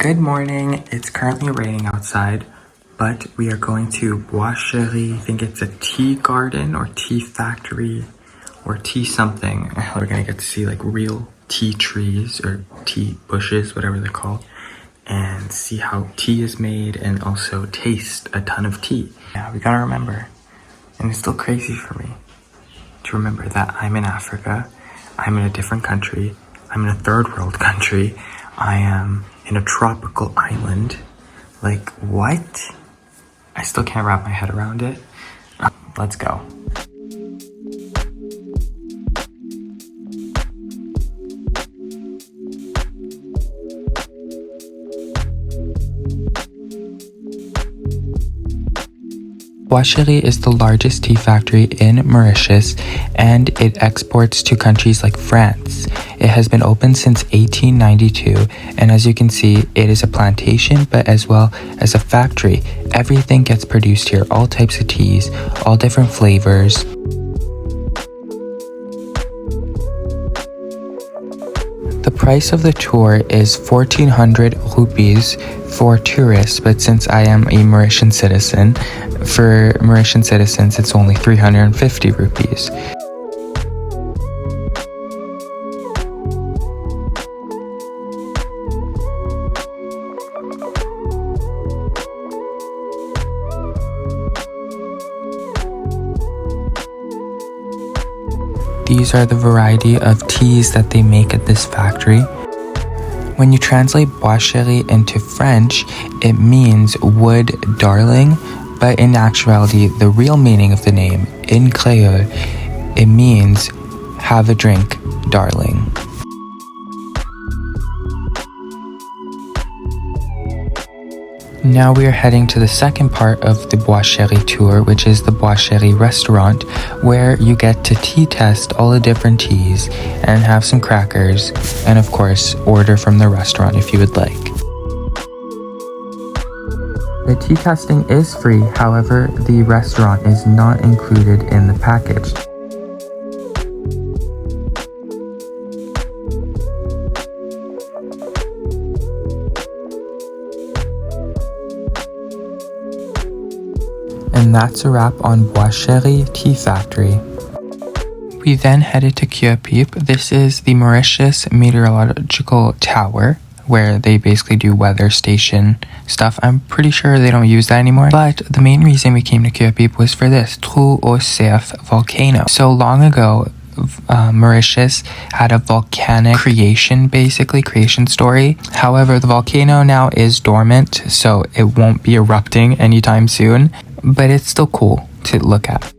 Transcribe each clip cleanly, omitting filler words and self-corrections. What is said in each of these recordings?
Good morning. It's currently raining outside, but we are going to Bois Cheri. I think it's a tea garden or tea factory or tea something. We're gonna get to see like real tea trees or tea bushes, whatever they're called, and see how tea is made and also taste a ton of tea. Yeah, we gotta remember, and it's still crazy for me to remember that I'm in Africa, I'm in a different country, I'm in a third world country, I am in a tropical island. Like, what? I still can't wrap my head around it. Let's go. Bois Cheri is the largest tea factory in Mauritius, and it exports to countries like France. It has been open since 1892, and as you can see, it is a plantation, but as well as a factory. Everything gets produced here, all types of teas, all different flavors. The price of the tour is 1,400 rupees for tourists, but since I am a Mauritian citizen, for Mauritian citizens it's only 350 rupees. These are the variety of teas that they make at this factory. When you translate Bois Cheri into French, it means wood darling, but in actuality, the real meaning of the name, in Creole, it means have a drink, darling. Now we are heading to the second part of the Bois Cheri tour, which is the Bois Cheri restaurant, where you get to tea test all the different teas and have some crackers, and of course, order from the restaurant if you would like. The tea testing is free, however, the restaurant is not included in the package. And that's a wrap on Bois Cheri Tea Factory. We then headed to ʀᴇʟᴇ. This is the Mauritius Meteorological Tower, where they basically do weather station stuff. I'm pretty sure they don't use that anymore, but the main reason we came to ʀᴇʟᴇ was for this, Trou au Cerfs volcano. So long ago, Mauritius had a volcanic creation story. However, the volcano now is dormant, so it won't be erupting anytime soon, but it's still cool to look at.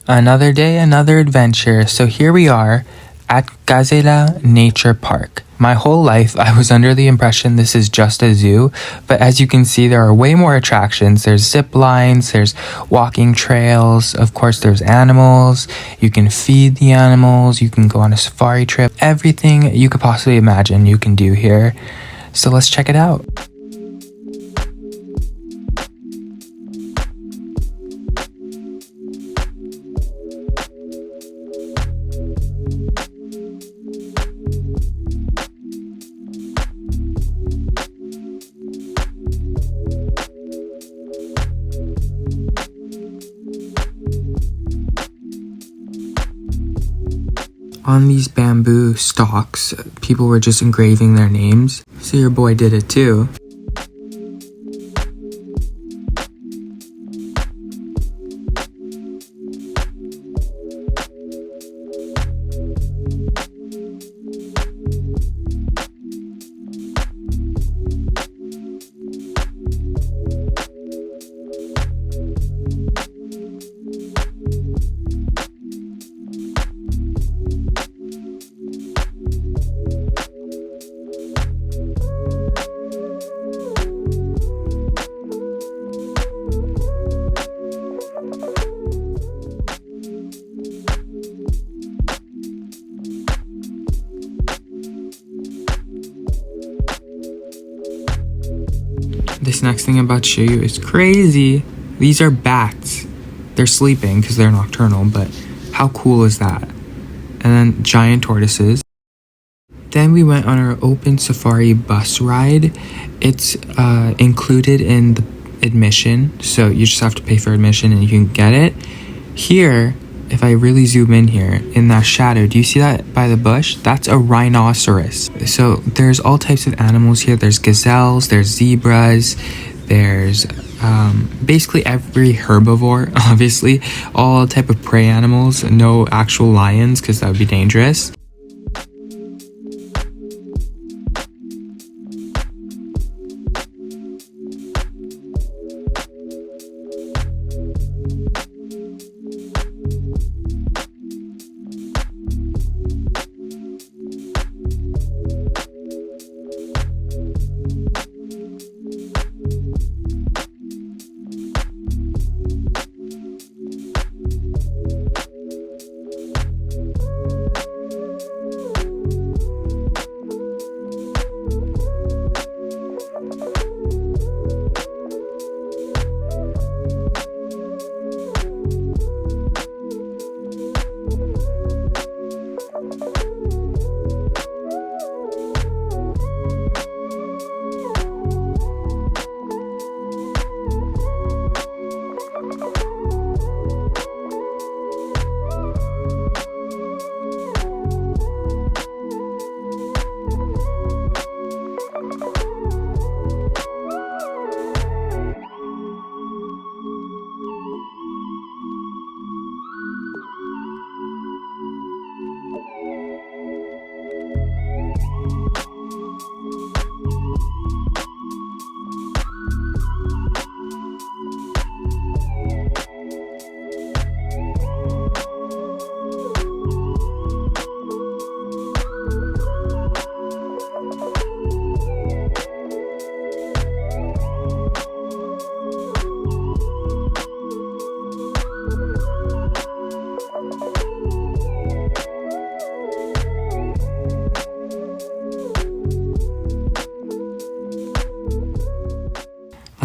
Another day, another adventure. So here we are at Casela Nature Park. My whole life, I was under the impression this is just a zoo, but as you can see, there are way more attractions. There's zip lines, there's walking trails, of course there's animals. You can feed the animals, you can go on a safari trip. Everything you could possibly imagine you can do here. So let's check it out. On these bamboo stalks, people were just engraving their names. So your boy did it too. This next thing about Sᴜᴜ is crazy. These are bats. They're sleeping because they're nocturnal, but how cool is that? And then giant tortoises. Then we went on our open safari bus ride. It's included in the admission, so you just have to pay for admission and you can get it. Here, if I really zoom in here, in that shadow, do you see that by the bush? That's a rhinoceros. So there's all types of animals here. There's gazelles, there's zebras, there's basically every herbivore, obviously. All type of prey animals, no actual lions because that would be dangerous.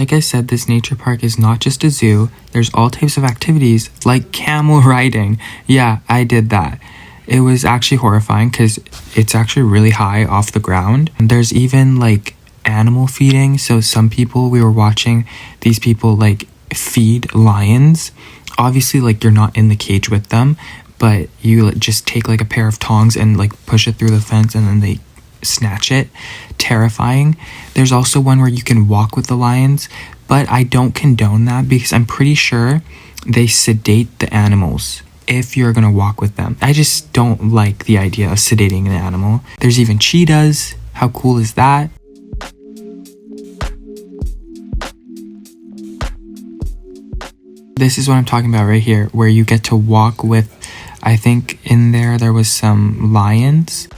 Like I said, this nature park is not just a zoo. There's all types of activities like camel riding. Yeah, I did that. It was actually horrifying because it's actually really high off the ground. And there's even like animal feeding. So some people, we were watching these people like feed lions. Obviously, like you're not in the cage with them, but you just take like a pair of tongs and like push it through the fence and then they snatch it. Terrifying. There's also one where you can walk with the lions, but I don't condone that because I'm pretty sure they sedate the animals if you're gonna walk with them. I just don't like the idea of sedating an animal. There's even cheetahs. How cool is that? This is what I'm talking about right here, where you get to walk with, I think in there was some lions.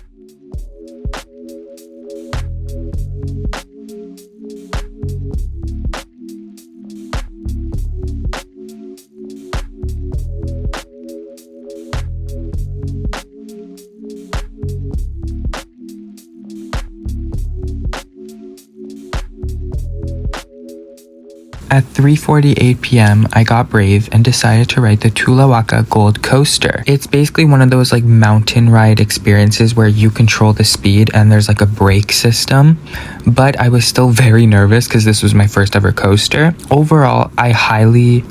At 3:48 p.m., I got brave and decided to ride the Tulawaka Gold Coaster. It's basically one of those like mountain ride experiences where you control the speed and there's like a brake system. But I was still very nervous because this was my first ever coaster. Overall, I highly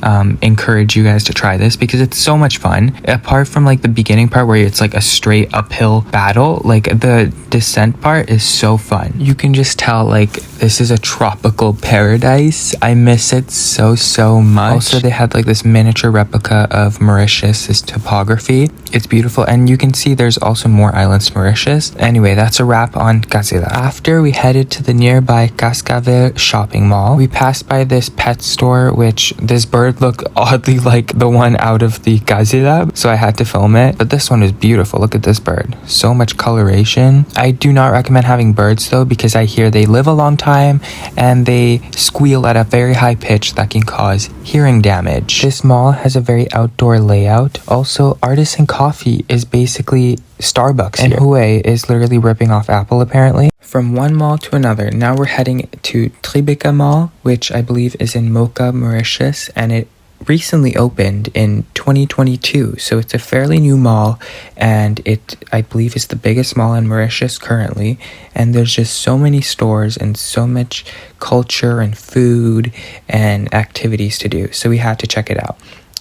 encourage you guys to try this because it's so much fun. Apart from like the beginning part where it's like a straight uphill battle, like the descent part is so fun. You can just tell like this is a tropical paradise. I miss it so much. Also, they had like this miniature replica of Mauritius' topography. It's beautiful, and you can see there's also more islands to Mauritius. Anyway, that's a wrap on Casela. After we headed to the nearby Cascavelle shopping mall, we passed by this pet store, which this bird looked oddly like the one out of the Casela, so I had to film it. But this one is beautiful. Look at this bird. So much coloration. I do not recommend having birds though, because I hear they live a long time and they squeal at a very high pitch that can cause hearing damage. This mall has a very outdoor layout. Also, Artisan Coffee is basically Starbucks here. And ʀᴇʞ is literally ripping off Apple apparently. From one mall to another, now we're heading to Tribeca Mall, which I believe is in Mocha, Mauritius, and it recently opened in 2022, so it's a fairly new mall, and it, I believe, is the biggest mall in Mauritius currently, and there's just so many stores and so much culture and food and activities to do, so we had to check it out.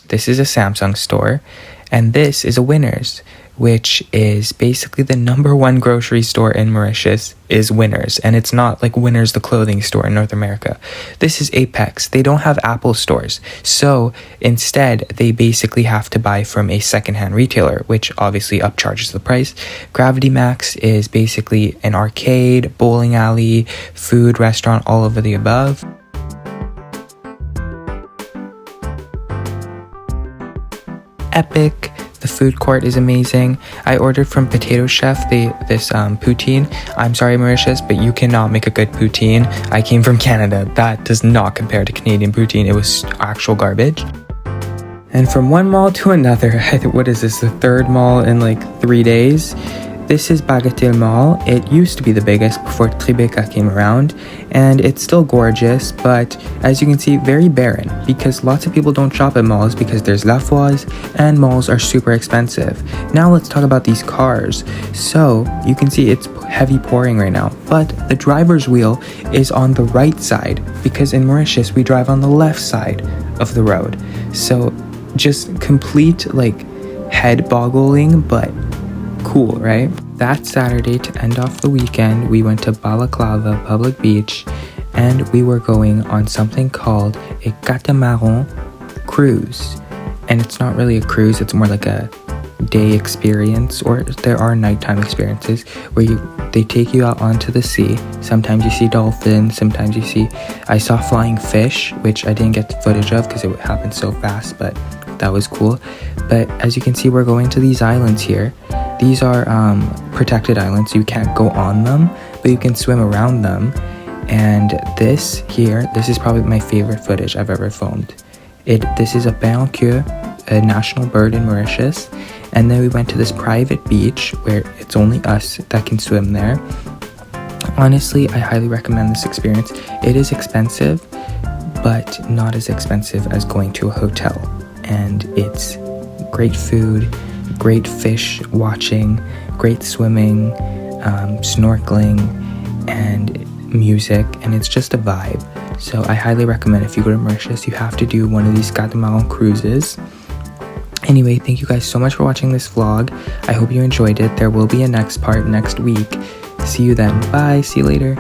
This is a Samsung store, and this is a Winners, which is basically the #1 grocery store in Mauritius is Winners, and it's not like Winners the clothing store in North America. This is Apex. They don't have Apple stores, so instead they basically have to buy from a secondhand retailer, which obviously upcharges the price. Gravity Max is basically an arcade, bowling alley, food, restaurant, all over the above. Epic. The food court is amazing. I ordered from Potato Chef this poutine. I'm sorry, Mauritius, but you cannot make a good poutine. I came from Canada. That does not compare to Canadian poutine. It was actual garbage. And from one mall to another, what is this, the third mall in like 3 days? This is Bagatelle Mall. It used to be the biggest before Tribeca came around, and it's still gorgeous, but as you can see, very barren, because lots of people don't shop at malls because there's ⴅ and malls are super expensive. Now let's talk about these cars. So you can see it's heavy pouring right now, but the driver's wheel is on the right side, because in Mauritius we drive on the left side of the road. So just complete like head boggling, but cool, right? That Saturday, to end off the weekend, we went to Balaclava Public Beach, and we were going on something called a Catamaran Cruise. And it's not really a cruise, it's more like a day experience, or there are nighttime experiences where they take you out onto the sea. Sometimes you see dolphins, sometimes you see, I saw flying fish, which I didn't get footage of because it happened so fast, but that was cool. But as you can see, we're going to these islands here. These are protected islands, so you can't go on them, but you can swim around them. And this here, this is probably my favorite footage I've ever filmed. This is a ʌᴇʟᴇ, a national bird in Mauritius. And then we went to this private beach where it's only us that can swim there. Honestly, I highly recommend this experience. It is expensive, but not as expensive as going to a hotel. And it's great food, great fish watching, great swimming, snorkeling, and music, and it's just a vibe. So I highly recommend, if you go to Mauritius, you have to do one of these Catamaran cruises. Anyway, thank you guys so much for watching this vlog. I hope you enjoyed it. There will be a next part next week. See you then. Bye. See you later.